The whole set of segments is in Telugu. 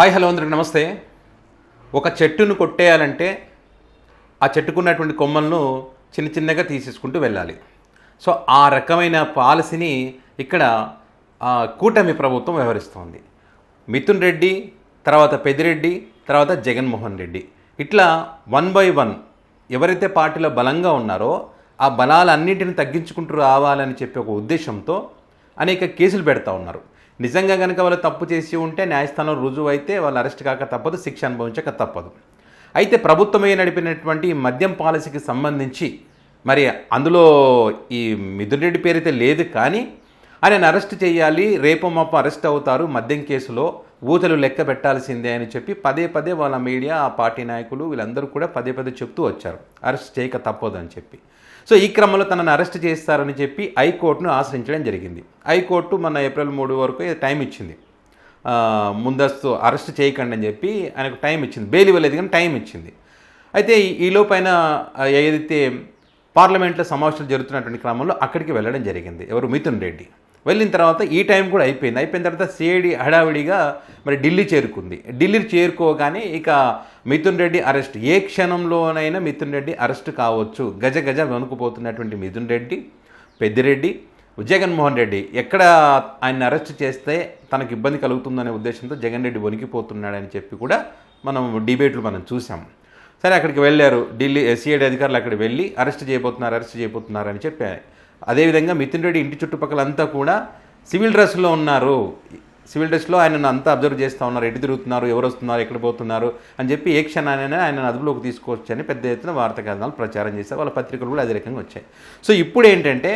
హాయ్ హలో అందరికి నమస్తే. ఒక చెట్టును కొట్టేయాలంటే ఆ చెట్టుకున్నటువంటి కొమ్మలను చిన్న చిన్నగా తీసేసుకుంటూ వెళ్ళాలి. సో ఆ రకమైన పాలసీని ఇక్కడ కూటమి ప్రభుత్వం వ్యవహరిస్తోంది. మిథున్ రెడ్డి, తర్వాత పెద్దిరెడ్డి, తర్వాత జగన్మోహన్ రెడ్డి, ఇట్లా 1 by 1 ఎవరైతే పార్టీలో బలంగా ఉన్నారో ఆ బలాలన్నింటిని తగ్గించుకుంటూ రావాలని చెప్పి ఒక ఉద్దేశంతో అనేక కేసులు పెడతా ఉన్నారు. నిజంగా కనుక వాళ్ళు తప్పు చేసి ఉంటే న్యాయస్థానం రుజువు అయితే వాళ్ళు అరెస్ట్ కాక తప్పదు, శిక్ష అనుభవించక తప్పదు. అయితే ప్రభుత్వమే నడిపినటువంటి మద్యం పాలసీకి సంబంధించి మరి అందులో ఈ మిథున్ రెడ్డి పేరైతే లేదు, కానీ ఆయన అరెస్ట్ చేయాలి, రేపు మాపు అరెస్ట్ అవుతారు, మద్యం కేసులో ఊతలు లెక్క పెట్టాల్సిందే అని చెప్పి పదే పదే వాళ్ళ మీడియా, ఆ పార్టీ నాయకులు వీళ్ళందరూ కూడా పదే పదే చెప్తూ వచ్చారు, అరెస్ట్ చేయక తప్పదు అని చెప్పి. సో ఈ క్రమంలో తనను అరెస్ట్ చేస్తారని చెప్పి హైకోర్టును ఆశ్రయించడం జరిగింది. హైకోర్టు మన ఏప్రిల్ 3 వరకు టైం ఇచ్చింది, ముందస్తు అరెస్ట్ చేయకండి అని చెప్పి ఆయనకు టైం ఇచ్చింది. బెయిల్ ఇవ్వలేదు కానీ టైం ఇచ్చింది. అయితే ఈలోపైన ఏదైతే పార్లమెంట్లో సమావేశాలు జరుగుతున్నటువంటి క్రమంలో అక్కడికి వెళ్ళడం జరిగింది ఎవరు, మిథున్ రెడ్డి. వెళ్ళిన తర్వాత ఈ టైం కూడా అయిపోయిన తర్వాత సిఐడి హడావిడిగా మరి ఢిల్లీ చేరుకుంది. ఢిల్లీ చేరుకోగానే ఇక మిథున్ రెడ్డి అరెస్ట్, ఏ క్షణంలోనైనా మిథున్ రెడ్డి అరెస్ట్ కావచ్చు. గజ గజ వణుకుపోతున్నటువంటి మిథున్ రెడ్డి, పెద్దిరెడ్డి, జగన్మోహన్ రెడ్డి ఎక్కడ ఆయన అరెస్ట్ చేస్తే తనకు ఇబ్బంది కలుగుతుందనే ఉద్దేశంతో జగన్ రెడ్డి వణికిపోతున్నాడని చెప్పి కూడా మనం డిబేట్లు చూసాం. సరే అక్కడికి వెళ్ళారు, ఢిల్లీ సిఐడి అధికారులు అక్కడికి వెళ్ళి అరెస్ట్ చేయబోతున్నారు అని చెప్పి. అదేవిధంగా మిథున్ రెడ్డి ఇంటి చుట్టుపక్కలంతా కూడా సివిల్ డ్రెస్లో ఉన్నారు. సివిల్ డ్రెస్లో ఆయనను అంతా అబ్జర్వ్ చేస్తూ ఉన్నారు, ఎటు తిరుగుతున్నారు, ఎవరు వస్తున్నారు, ఎక్కడ పోతున్నారు అని చెప్పి ఏ క్షణానైనా ఆయన అదుపులోకి తీసుకోవచ్చని పెద్ద ఎత్తున వార్తా కథనాలు ప్రచారం చేశారు. వాళ్ళ పత్రికలు కూడా అదే రకంగా వచ్చాయి. సో ఇప్పుడు ఏంటంటే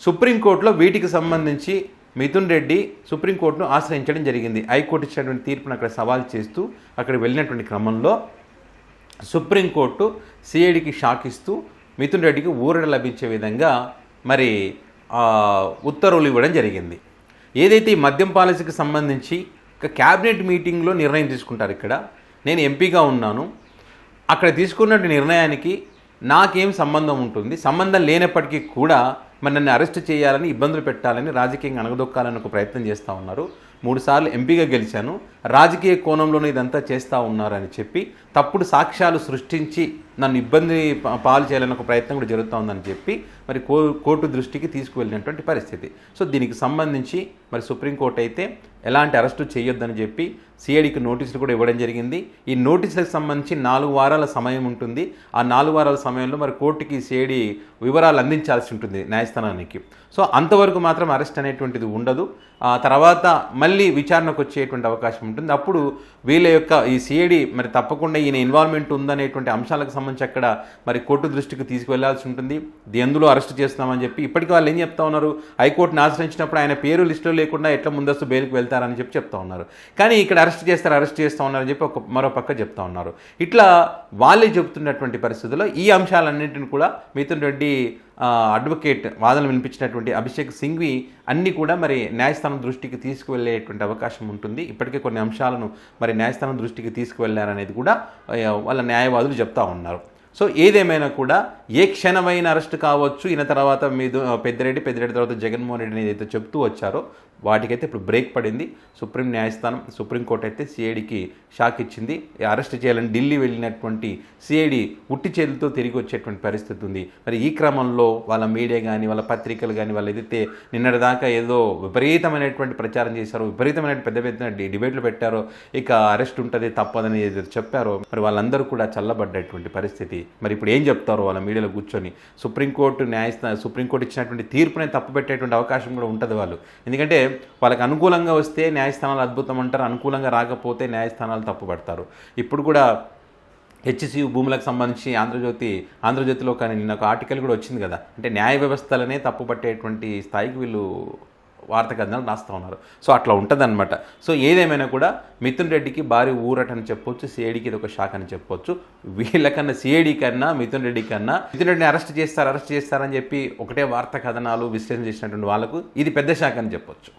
సుప్రీంకోర్టులో వీటికి సంబంధించి మిథున్ రెడ్డి సుప్రీంకోర్టును ఆశ్రయించడం జరిగింది. హైకోర్టు ఇచ్చినటువంటి తీర్పును అక్కడ సవాల్ చేస్తూ అక్కడ వెళ్ళినటువంటి క్రమంలో సుప్రీంకోర్టు సిఐడికి షాక్ ఇస్తూ మిథున్ రెడ్డికి ఊరట లభించే విధంగా మరి ఉత్తర్వులు ఇవ్వడం జరిగింది. ఏదైతే ఈ మద్యం పాలసీకి సంబంధించి ఒక క్యాబినెట్ మీటింగ్లో నిర్ణయం తీసుకుంటారు. ఇక్కడ నేను ఎంపీగా ఉన్నాను, అక్కడ తీసుకున్న నిర్ణయానికి నాకేం సంబంధం ఉంటుంది, సంబంధం లేనప్పటికీ కూడా మరి నన్ను అరెస్ట్ చేయాలని, ఇబ్బందులు పెట్టాలని, రాజకీయంగా అణగదొక్కాలని ఒక ప్రయత్నం చేస్తూ ఉన్నారు. 3 సార్లు ఎంపీగా గెలిచాను, రాజకీయ కోణంలోనే ఇదంతా చేస్తూ ఉన్నారని చెప్పి తప్పుడు సాక్ష్యాలు సృష్టించి నన్ను ఇబ్బంది పాలు చేయాలని ఒక ప్రయత్నం కూడా జరుగుతూ ఉందని చెప్పి మరి కోర్టు దృష్టికి తీసుకువెళ్ళినటువంటి పరిస్థితి. సో దీనికి సంబంధించి మరి సుప్రీంకోర్టు అయితే ఎలాంటి అరెస్టు చేయొద్దని చెప్పి సిఐడికి నోటీసులు కూడా ఇవ్వడం జరిగింది. ఈ నోటీసులకు సంబంధించి 4 వారాల సమయం ఉంటుంది. ఆ 4 వారాల సమయంలో మరి కోర్టుకి సిఐడి వివరాలు అందించాల్సి ఉంటుంది న్యాయస్థానానికి. సో అంతవరకు మాత్రం అరెస్ట్ అనేటువంటిది ఉండదు. ఆ తర్వాత మళ్ళీ విచారణకు వచ్చేటువంటి అవకాశం ఉంటుంది. అప్పుడు వీళ్ళ యొక్క ఈ సిఐడి మరి తప్పకుండా ఈయన ఇన్వాల్వ్మెంట్ ఉందనేటువంటి అంశాలకు సంబంధించి అక్కడ మరి కోర్టు దృష్టికి తీసుకువెళ్లాల్సి ఉంటుంది. ఎందులో అరెస్ట్ చేస్తున్నామని చెప్పి ఇప్పటికీ వాళ్ళు ఏం చెప్తా ఉన్నారు, హైకోర్టును ఆశ్రయించినప్పుడు ఆయన పేరు లిస్టులో లేకుండా ఎట్లా ముందస్తు బెయిల్కి వెళ్తారని చెప్పి చెప్తా ఉన్నారు. కానీ ఇక్కడ అరెస్ట్ చేస్తూ ఉన్నారని చెప్పి మరో పక్క చెప్తా ఉన్నారు. ఇట్లా వాళ్ళే చెబుతున్నటువంటి పరిస్థితుల్లో ఈ అంశాలన్నింటిని కూడా మిథున్ రెడ్డి అడ్వకేట్ వాదనలు వినిపించినటువంటి అభిషేక్ సింఘ్వి అన్నీ కూడా మరి న్యాయస్థానం దృష్టికి తీసుకువెళ్ళేటువంటి అవకాశం ఉంటుంది. ఇప్పటికే కొన్ని అంశాలను మరి న్యాయస్థానం దృష్టికి తీసుకువెళ్ళారనేది కూడా వాళ్ళ న్యాయవాదులు చెప్తా ఉన్నారు. సో ఏదేమైనా కూడా ఏ క్షణమైన అరెస్ట్ కావచ్చు. ఈయన తర్వాత పెద్దిరెడ్డి తర్వాత జగన్మోహన్ రెడ్డి ఏదైతే చెప్తూ వచ్చారో వాటికైతే ఇప్పుడు బ్రేక్ పడింది. సుప్రీంకోర్టు అయితే సిఐడికి షాక్ ఇచ్చింది. అరెస్ట్ చేయాలని ఢిల్లీ వెళ్ళినటువంటి సిఐడి ఉట్టి చేతులతో తిరిగి వచ్చేటువంటి పరిస్థితి ఉంది. మరి ఈ క్రమంలో వాళ్ళ మీడియా కానీ, వాళ్ళ పత్రికలు కానీ, వాళ్ళు ఏదైతే నిన్నటిదాకా ఏదో విపరీతమైనటువంటి ప్రచారం చేశారో, విపరీతమైన పెద్ద డిబేట్లు పెట్టారో, ఇక అరెస్ట్ ఉంటుంది తప్పదని ఏదైతే చెప్పారో మరి వాళ్ళందరూ కూడా చల్లబడ్డటువంటి పరిస్థితి. మరి ఇప్పుడు ఏం చెప్తారో వాళ్ళ మీడియాలో కూర్చొని సుప్రీంకోర్టు ఇచ్చినటువంటి తీర్పునే తప్పుపెట్టేటువంటి అవకాశం కూడా ఉంటుంది వాళ్ళు. ఎందుకంటే వాళ్ళకి అనుకూలంగా వస్తే న్యాయస్థానాలు అద్భుతం అంటారు, అనుకూలంగా రాకపోతే న్యాయస్థానాలు తప్పుపడతారు. ఇప్పుడు కూడా హెచ్సియు భూములకు సంబంధించి ఆంధ్రజ్యోతిలో కానీ నిన్న ఒక ఆర్టికల్ కూడా వచ్చింది కదా, అంటే న్యాయ వ్యవస్థలనే తప్పుపట్టేటువంటి స్థాయికి వీళ్ళు వార్తా కథనాలు రాస్తూ ఉన్నారు. సో అట్లా ఉంటుందన్నమాట. సో ఏదేమైనా కూడా మిథున్ రెడ్డికి భారీ ఊరట అని చెప్పొచ్చు, సిఐడికి ఇది ఒక షాక్ అని చెప్పొచ్చు. వీళ్ళకన్నా సిఐడి కన్నా మిథున్ రెడ్డిని అరెస్ట్ చేస్తారని చెప్పి ఒకటే వార్తా కథనాలు విశ్లేషణ చేసినటువంటి వాళ్ళకు ఇది పెద్ద షాక్ అని చెప్పొచ్చు.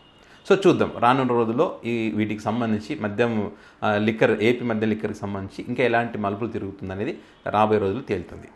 సో చూద్దాం రానున్న రోజుల్లో వీటికి సంబంధించి ఏపీ మద్యం లిక్కర్కి సంబంధించి ఇంకా ఎలాంటి మలుపులు తిరుగుతుందనేది రాబోయే రోజులు తేలుతుంది.